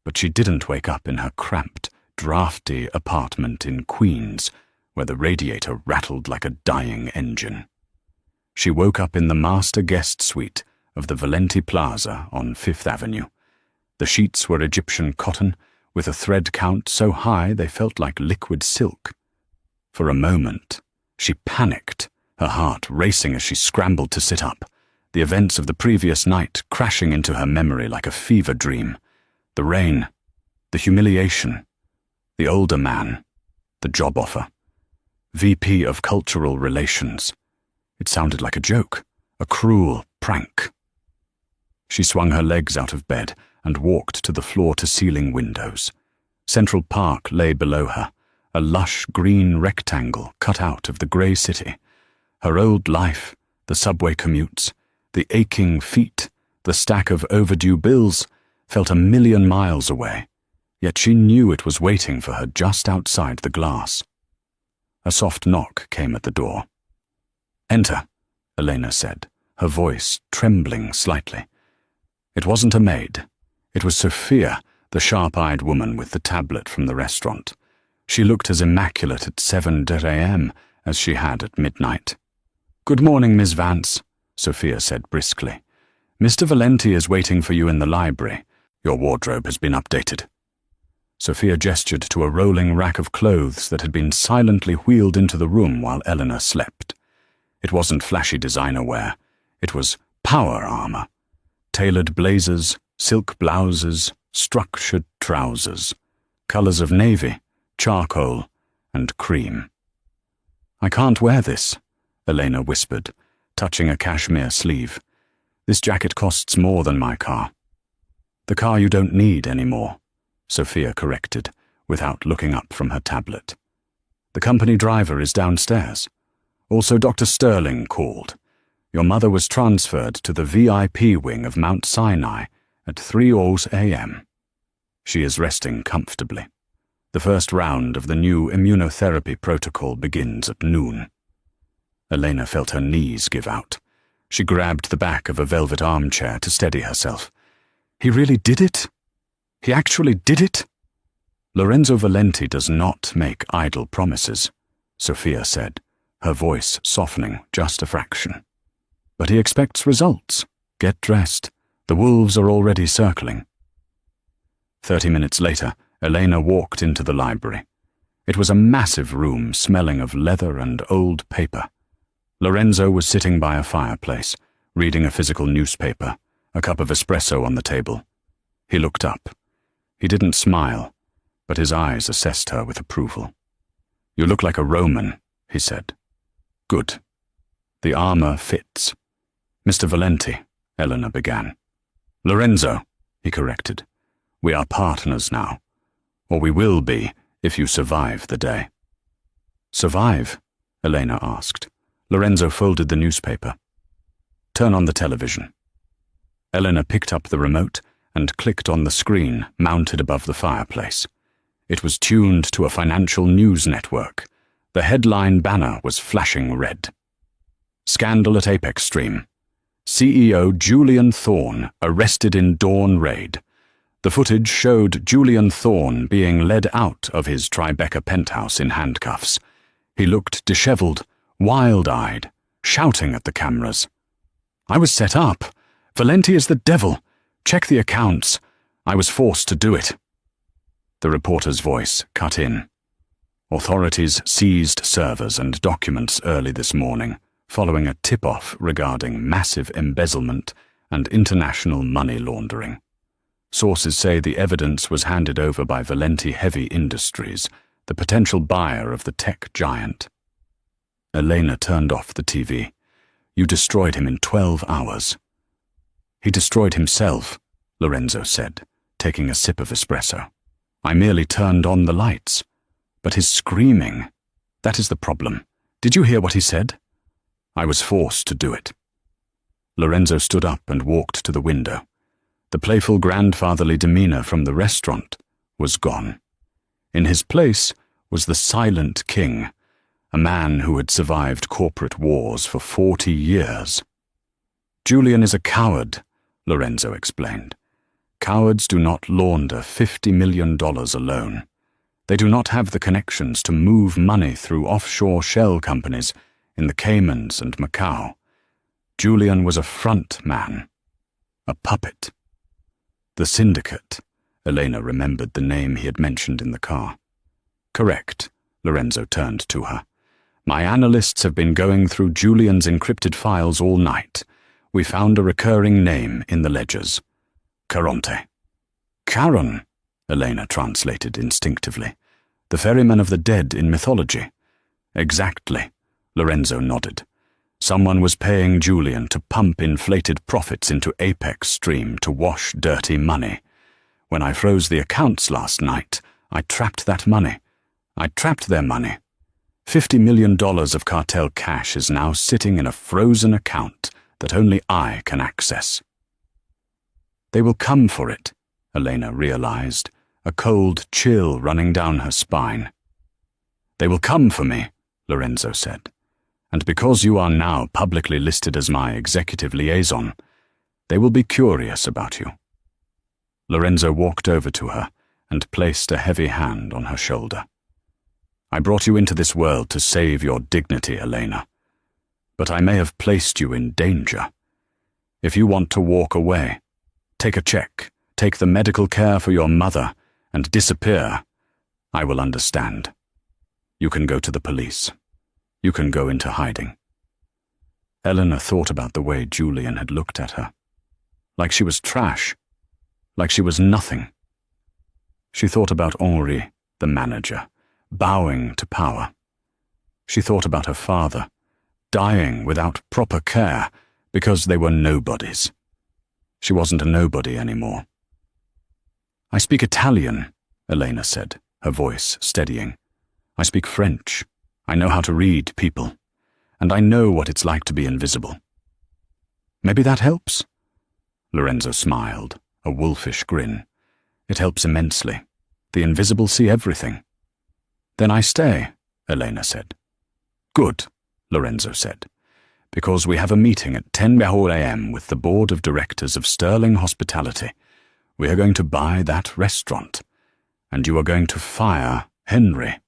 but she didn't wake up in her cramped, drafty apartment in Queens, where the radiator rattled like a dying engine. She woke up in the master guest suite of the Valenti Plaza on Fifth Avenue. The sheets were Egyptian cotton, with a thread count so high they felt like liquid silk. For a moment, she panicked, her heart racing as she scrambled to sit up, the events of the previous night crashing into her memory like a fever dream. The rain, the humiliation, the older man, the job offer. VP of Cultural Relations. It sounded like a joke, a cruel prank. She swung her legs out of bed and walked to the floor-to-ceiling windows. Central Park lay below her, a lush green rectangle cut out of the grey city. Her old life, the subway commutes, the aching feet, the stack of overdue bills, felt 1,000,000 miles away, yet she knew it was waiting for her just outside the glass. A soft knock came at the door. "Enter," Elena said, her voice trembling slightly. It wasn't a maid. It was Sophia, the sharp-eyed woman with the tablet from the restaurant. She looked as immaculate at 7:00 a.m. as she had at midnight. "Good morning, Miss Vance," Sophia said briskly. "Mr. Valenti is waiting for you in the library. Your wardrobe has been updated." Sophia gestured to a rolling rack of clothes that had been silently wheeled into the room while Eleanor slept. It wasn't flashy designer wear. It was power armor. Tailored blazers, silk blouses, structured trousers. Colors of navy, charcoal, and cream. "I can't wear this," Elena whispered, touching a cashmere sleeve. "This jacket costs more than my car." "The car you don't need anymore," Sophia corrected, without looking up from her tablet. "The company driver is downstairs. Also, Dr. Sterling called. Your mother was transferred to the VIP wing of Mount Sinai at 3:00 a.m. She is resting comfortably. The first round of the new immunotherapy protocol begins at noon." Elena felt her knees give out. She grabbed the back of a velvet armchair to steady herself. "He really did it? He actually did it?" "Lorenzo Valenti does not make idle promises," Sophia said, her voice softening just a fraction. "But he expects results. Get dressed. The wolves are already circling." 30 minutes later, Elena walked into the library. It was a massive room smelling of leather and old paper. Lorenzo was sitting by a fireplace, reading a physical newspaper, a cup of espresso on the table. He looked up. He didn't smile, but his eyes assessed her with approval. "You look like a Roman," he said. "Good. The armor fits." "Mr. Valenti," Eleanor began. "Lorenzo," he corrected. "We are partners now. Or we will be if you survive the day." "Survive?" Elena asked. Lorenzo folded the newspaper. "Turn on the television." Eleanor picked up the remote and clicked on the screen mounted above the fireplace. It was tuned to a financial news network. The headline banner was flashing red. "Scandal at Apex Stream. CEO Julian Thorne arrested in dawn raid. The footage showed Julian Thorne being led out of his Tribeca penthouse in handcuffs. He looked disheveled, wild-eyed, shouting at the cameras. "I was set up. Valenti is the devil. Check the accounts. I was forced to do it." The reporter's voice cut in. Authorities seized servers and documents early this morning, following a tip-off regarding massive embezzlement and international money laundering. Sources say the evidence was handed over by Valenti Heavy Industries, the potential buyer of the tech giant. Elena turned off the TV. "You destroyed him in 12 hours. "He destroyed himself," Lorenzo said, taking a sip of espresso. "I merely turned on the lights. But his screaming, that is the problem. Did you hear what he said?" "I was forced to do it." Lorenzo stood up and walked to the window. The playful grandfatherly demeanor from the restaurant was gone. In his place was the silent king, a man who had survived corporate wars for 40 years. "Julian is a coward," Lorenzo explained. "Cowards do not launder $50 million alone. They do not have the connections to move money through offshore shell companies in the Caymans and Macau. Julian was a front man, a puppet." "The syndicate," Elena remembered the name he had mentioned in the car. "Correct," Lorenzo turned to her. "My analysts have been going through Julian's encrypted files all night. We found a recurring name in the ledgers. Caronte." "Charon," Elena translated instinctively. "The ferryman of the dead in mythology." "Exactly," Lorenzo nodded. "Someone was paying Julian to pump inflated profits into Apex Stream to wash dirty money. When I froze the accounts last night, I trapped that money. I trapped their money. $50 million of cartel cash is now sitting in a frozen account that only I can access." "They will come for it," Elena realized, a cold chill running down her spine. "They will come for me," Lorenzo said. "And because you are now publicly listed as my executive liaison, they will be curious about you." Lorenzo walked over to her and placed a heavy hand on her shoulder. "I brought you into this world to save your dignity, Elena. But I may have placed you in danger. If you want to walk away, take a check, take the medical care for your mother, and disappear, I will understand. You can go to the police. You can go into hiding." Eleanor thought about the way Julian had looked at her. Like she was trash. Like she was nothing. She thought about Henri, the manager, bowing to power. She thought about her father, dying without proper care because they were nobodies. She wasn't a nobody anymore. "I speak Italian," Elena said, her voice steadying. "I speak French. I know how to read people. And I know what it's like to be invisible." "Maybe that helps?" Lorenzo smiled, a wolfish grin. "It helps immensely. The invisible see everything." "Then I stay," Elena said. "Good," Lorenzo said, "because we have a meeting at 10 a.m. with the board of directors of Sterling Hospitality. We are going to buy that restaurant, and you are going to fire Henry."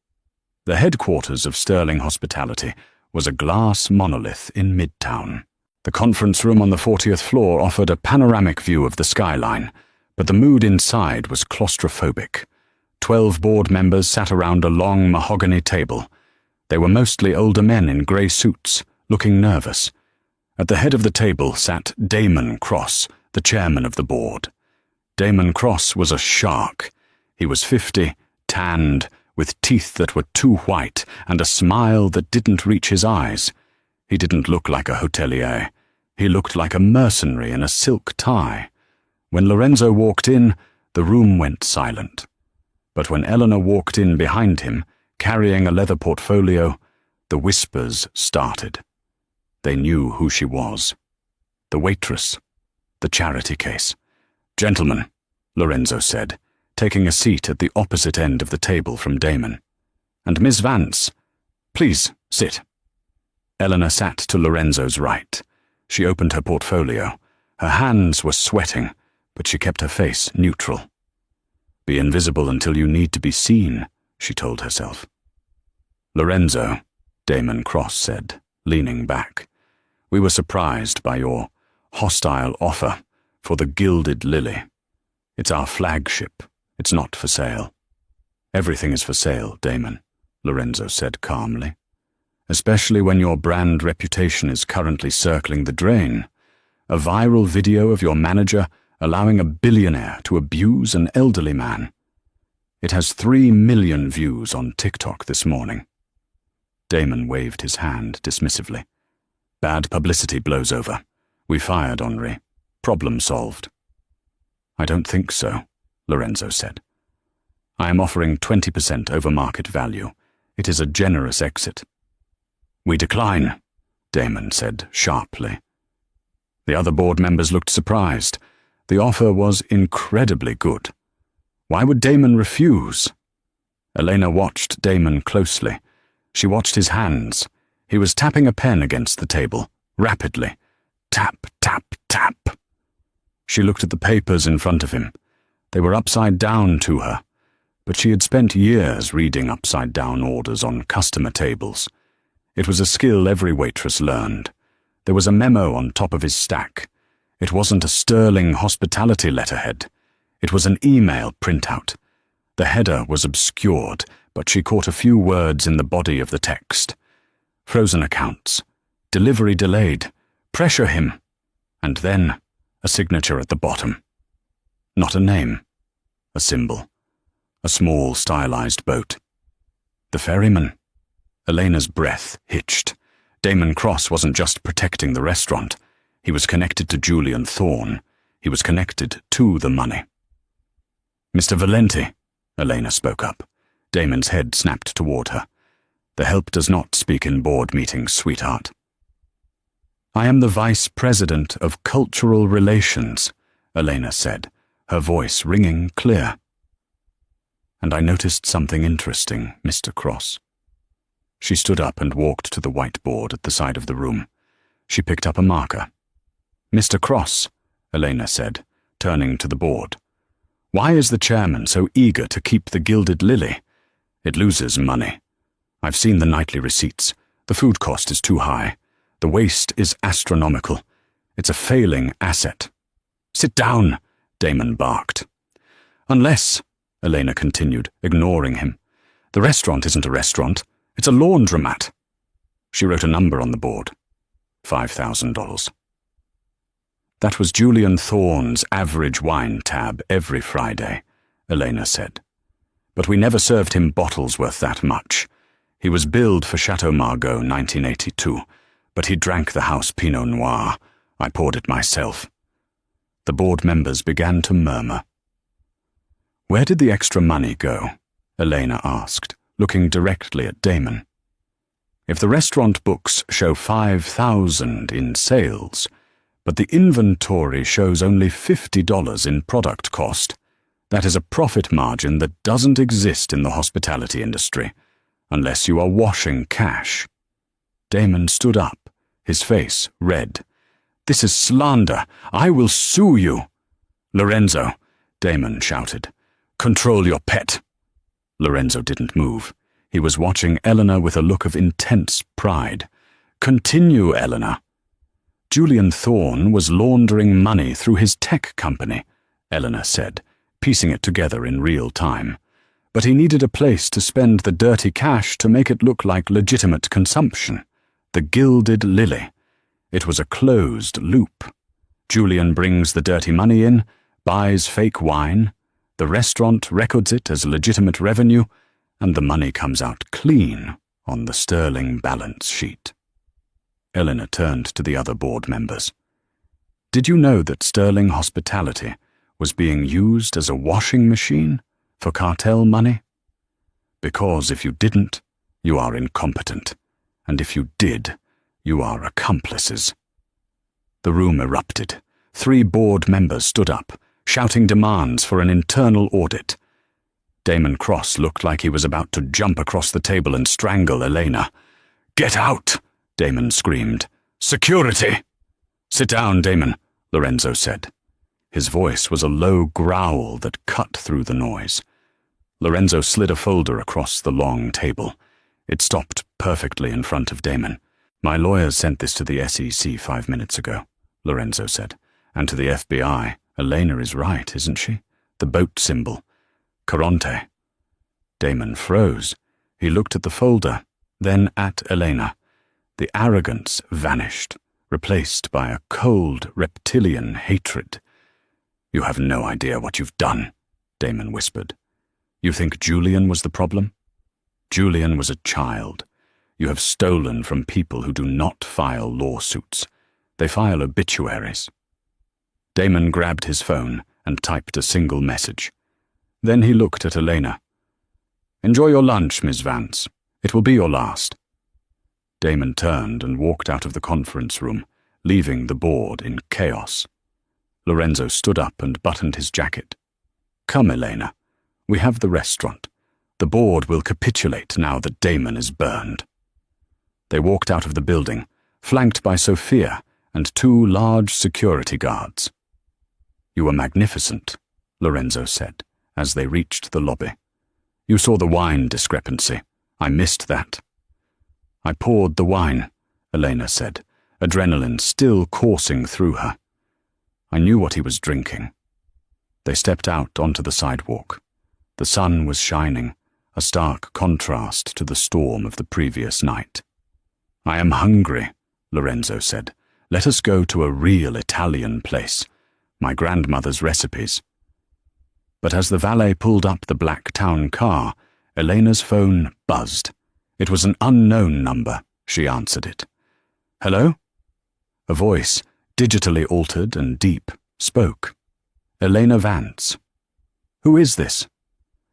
The headquarters of Sterling Hospitality was a glass monolith in Midtown. The conference room on the 40th floor offered a panoramic view of the skyline, but the mood inside was claustrophobic. 12 board members sat around a long mahogany table. They were mostly older men in grey suits, looking nervous. At the head of the table sat Damon Cross, the chairman of the board. Damon Cross was a shark. He was 50, tanned, with teeth that were too white and a smile that didn't reach his eyes. He didn't look like a hotelier. He looked like a mercenary in a silk tie. When Lorenzo walked in, the room went silent. But when Eleanor walked in behind him, carrying a leather portfolio, the whispers started. They knew who she was. The waitress. The charity case. "Gentlemen," Lorenzo said, taking a seat at the opposite end of the table from Damon. "And Miss Vance, please sit." Eleanor sat to Lorenzo's right. She opened her portfolio. Her hands were sweating, but she kept her face neutral. Be invisible until you need to be seen, she told herself. Lorenzo, Damon Cross said, leaning back, we were surprised by your hostile offer for the Gilded Lily. It's our flagship. It's not for sale. Everything is for sale, Damon, Lorenzo said calmly. Especially when your brand reputation is currently circling the drain. A viral video of your manager allowing a billionaire to abuse an elderly man. It has 3 million views on TikTok this morning. Damon waved his hand dismissively. Bad publicity blows over. We fired Henri. Problem solved. I don't think so, Lorenzo said. I am offering 20% over market value. It is a generous exit. We decline, Damon said sharply. The other board members looked surprised. The offer was incredibly good. Why would Damon refuse? Elena watched Damon closely. She watched his hands. He was tapping a pen against the table, rapidly. Tap, tap, tap. She looked at the papers in front of him. They were upside down to her, but she had spent years reading upside-down orders on customer tables. It was a skill every waitress learned. There was a memo on top of his stack. It wasn't a sterling hospitality letterhead. It was an email printout. The header was obscured, but she caught a few words in the body of the text. Frozen accounts. Delivery delayed. Pressure him. And then a signature at the bottom. Not a name. A symbol. A small, stylized boat. The ferryman. Elena's breath hitched. Damon Cross wasn't just protecting the restaurant. He was connected to Julian Thorne. He was connected to the money. Mr. Valenti, Elena spoke up. Damon's head snapped toward her. The help does not speak in board meetings, sweetheart. I am the Vice President of Cultural Relations, Elena said, her voice ringing clear. And I noticed something interesting, Mr. Cross. She stood up and walked to the whiteboard at the side of the room. She picked up a marker. Mr. Cross, Elena said, turning to the board. Why is the chairman so eager to keep the Gilded Lily? It loses money. I've seen the nightly receipts. The food cost is too high. The waste is astronomical. It's a failing asset. Sit down, Damon barked. Unless, Elena continued, ignoring him. The restaurant isn't a restaurant. It's a laundromat. She wrote a number on the board. $5,000. That was Julian Thorne's average wine tab every Friday, Elena said. But we never served him bottles worth that much. He was billed for Chateau Margaux 1982, but he drank the house Pinot Noir. I poured it myself. The board members began to murmur. Where did the extra money go? Elena asked, looking directly at Damon. If the restaurant books show $5,000 in sales, but the inventory shows only $50 in product cost, that is a profit margin that doesn't exist in the hospitality industry, unless you are washing cash. Damon stood up, his face red. This is slander. I will sue you. Lorenzo, Damon shouted. Control your pet. Lorenzo didn't move. He was watching Eleanor with a look of intense pride. Continue, Eleanor. Julian Thorne was laundering money through his tech company, Eleanor said, piecing it together in real time. But he needed a place to spend the dirty cash to make it look like legitimate consumption. The Gilded Lily. It was a closed loop. Julian brings the dirty money in, buys fake wine, the restaurant records it as legitimate revenue, and the money comes out clean on the sterling balance sheet. Eleanor turned to the other board members. Did you know that sterling hospitality was being used as a washing machine for cartel money? Because if you didn't, you are incompetent, and if you did, you are accomplices. The room erupted. 3 board members stood up, shouting demands for an internal audit. Damon Cross looked like he was about to jump across the table and strangle Elena. Get out! Damon screamed. Security! Sit down, Damon, Lorenzo said. His voice was a low growl that cut through the noise. Lorenzo slid a folder across the long table. It stopped perfectly in front of Damon. "My lawyers sent this to the SEC 5 minutes ago," Lorenzo said. "And to the FBI. Elena is right, isn't she? The boat symbol. Caronte." Damon froze. He looked at the folder, then at Elena. The arrogance vanished, replaced by a cold, reptilian hatred. "You have no idea what you've done," Damon whispered. "You think Julian was the problem? Julian was a child. You have stolen from people who do not file lawsuits. They file obituaries." Damon grabbed his phone and typed a single message. Then he looked at Elena. "Enjoy your lunch, Miss Vance. It will be your last." Damon turned and walked out of the conference room, leaving the board in chaos. Lorenzo stood up and buttoned his jacket. "Come, Elena. We have the restaurant. The board will capitulate now that Damon is burned." They walked out of the building, flanked by Sophia and 2 large security guards. "You were magnificent," Lorenzo said, as they reached the lobby. "You saw the wine discrepancy. I missed that." "I poured the wine," Elena said, adrenaline still coursing through her. "I knew what he was drinking." They stepped out onto the sidewalk. The sun was shining, a stark contrast to the storm of the previous night. "I am hungry," Lorenzo said. "Let us go to a real Italian place. My grandmother's recipes." But as the valet pulled up the black town car, Elena's phone buzzed. It was an unknown number. She answered it. "Hello?" A voice, digitally altered and deep, spoke. "Elena Vance." "Who is this?"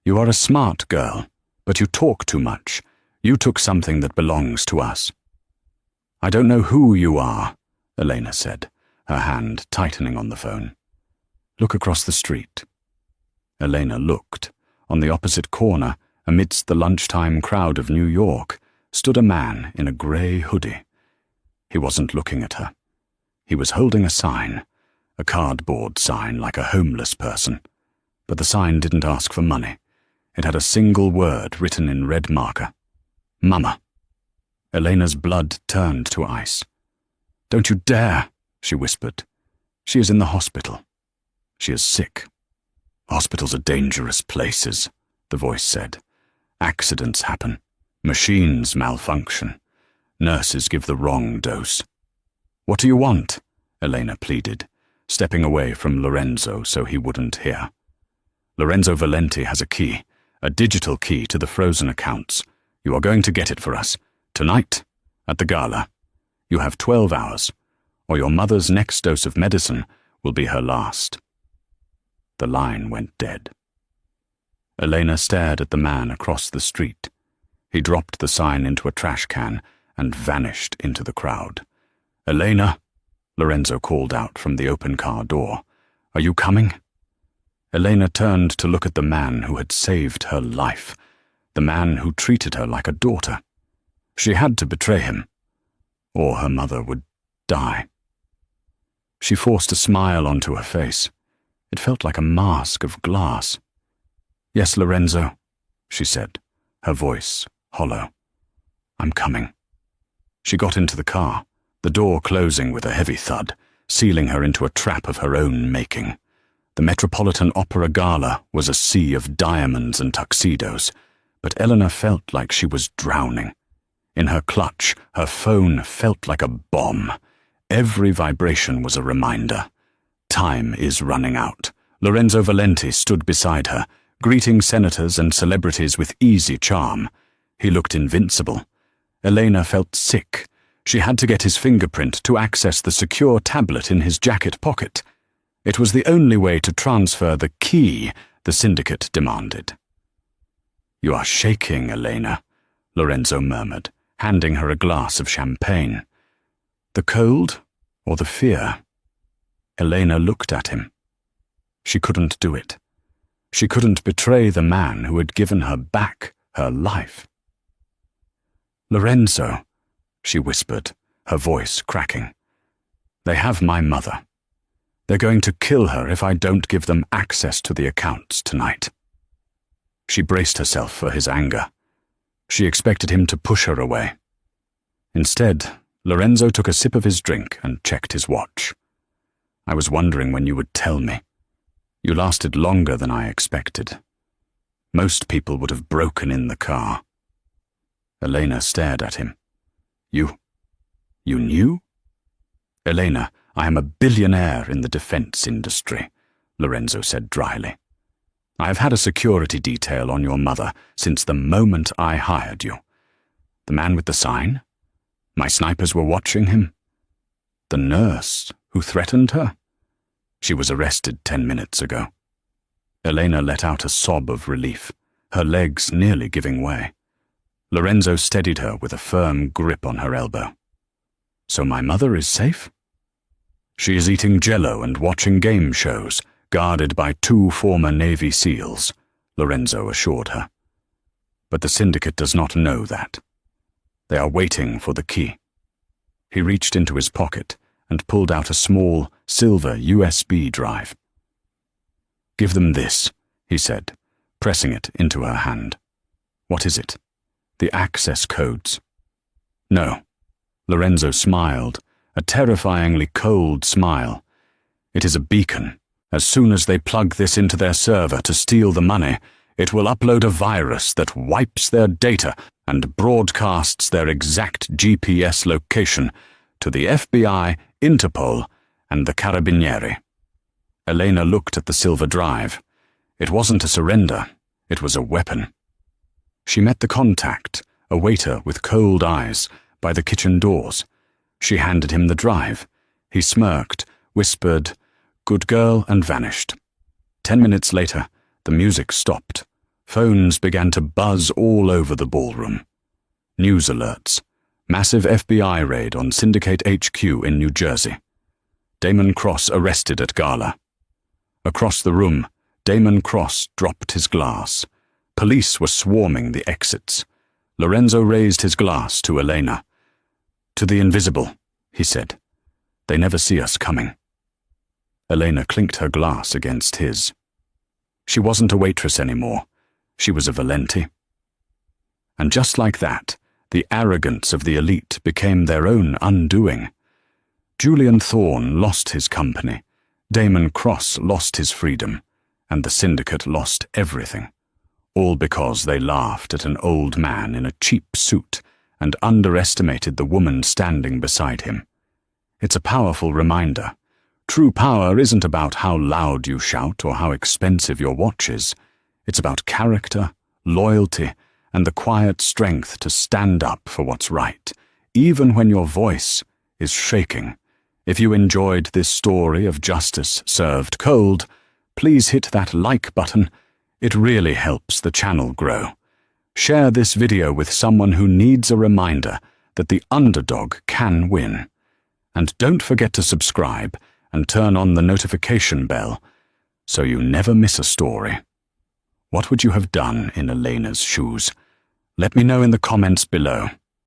"You are a smart girl, but you talk too much. You took something that belongs to us." "I don't know who you are," Elena said, her hand tightening on the phone. "Look across the street." Elena looked. On the opposite corner, amidst the lunchtime crowd of New York, stood a man in a grey hoodie. He wasn't looking at her. He was holding a sign, a cardboard sign like a homeless person. But the sign didn't ask for money. It had a single word written in red marker. "Mama." Elena's blood turned to ice. "Don't you dare," she whispered. "She is in the hospital. She is sick." "Hospitals are dangerous places," the voice said. "Accidents happen. Machines malfunction. Nurses give the wrong dose." "What do you want?" Elena pleaded, stepping away from Lorenzo so he wouldn't hear. "Lorenzo Valenti has a key, a digital key to the frozen accounts. You are going to get it for us. Tonight, at the gala. You have 12 hours, or your mother's next dose of medicine will be her last." The line went dead. Elena stared at the man across the street. He dropped the sign into a trash can and vanished into the crowd. "Elena," Lorenzo called out from the open car door. "Are you coming?" Elena turned to look at the man who had saved her life, the man who treated her like a daughter. She had to betray him, or her mother would die. She forced a smile onto her face. It felt like a mask of glass. "Yes, Lorenzo," she said, her voice hollow. "I'm coming." She got into the car, the door closing with a heavy thud, sealing her into a trap of her own making. The Metropolitan Opera Gala was a sea of diamonds and tuxedos, but Eleanor felt like she was drowning. In her clutch, her phone felt like a bomb. Every vibration was a reminder. Time is running out. Lorenzo Valenti stood beside her, greeting senators and celebrities with easy charm. He looked invincible. Elena felt sick. She had to get his fingerprint to access the secure tablet in his jacket pocket. It was the only way to transfer the key the syndicate demanded. "You are shaking, Elena," Lorenzo murmured, handing her a glass of champagne. "The cold or the fear?" Elena looked at him. She couldn't do it. She couldn't betray the man who had given her back her life. "Lorenzo," she whispered, her voice cracking. "They have my mother. They're going to kill her if I don't give them access to the accounts tonight. She braced herself for his anger. She expected him to push her away. Instead, Lorenzo took a sip of his drink and checked his watch. I was wondering when you would tell me. You lasted longer than I expected. Most people would have broken in the car. Elena stared at him. You knew? Elena, I am a billionaire in the defense industry, Lorenzo said dryly. I have had a security detail on your mother since the moment I hired you. The man with the sign? My snipers were watching him. The nurse who threatened her? She was arrested 10 minutes ago. Elena let out a sob of relief, her legs nearly giving way. Lorenzo steadied her with a firm grip on her elbow. So my mother is safe? She is eating Jell-O and watching game shows, guarded by 2 former Navy SEALs, Lorenzo assured her. But the syndicate does not know that. They are waiting for the key. He reached into his pocket and pulled out a small, silver USB drive. Give them this, he said, pressing it into her hand. What is it? The access codes. No. Lorenzo smiled, a terrifyingly cold smile. It is a beacon. As soon as they plug this into their server to steal the money, it will upload a virus that wipes their data and broadcasts their exact GPS location to the FBI, Interpol, and the Carabinieri. Elena looked at the silver drive. It wasn't a surrender, it was a weapon. She met the contact, a waiter with cold eyes, by the kitchen doors. She handed him the drive. He smirked, whispered, "Good girl," and vanished. 10 minutes later, the music stopped. Phones began to buzz all over the ballroom. News alerts. Massive FBI raid on Syndicate HQ in New Jersey. Damon Cross arrested at gala. Across the room, Damon Cross dropped his glass. Police were swarming the exits. Lorenzo raised his glass to Elena. To the invisible, he said. They never see us coming. Elena clinked her glass against his. She wasn't a waitress anymore. She was a Valenti. And just like that, the arrogance of the elite became their own undoing. Julian Thorne lost his company, Damon Cross lost his freedom, and the syndicate lost everything. All because they laughed at an old man in a cheap suit and underestimated the woman standing beside him. It's a powerful reminder. True power isn't about how loud you shout or how expensive your watch is. It's about character, loyalty, and the quiet strength to stand up for what's right, even when your voice is shaking. If you enjoyed this story of justice served cold, please hit that like button. It really helps the channel grow. Share this video with someone who needs a reminder that the underdog can win. And don't forget to subscribe and turn on the notification bell so you never miss a story. What would you have done in Elena's shoes? Let me know in the comments below.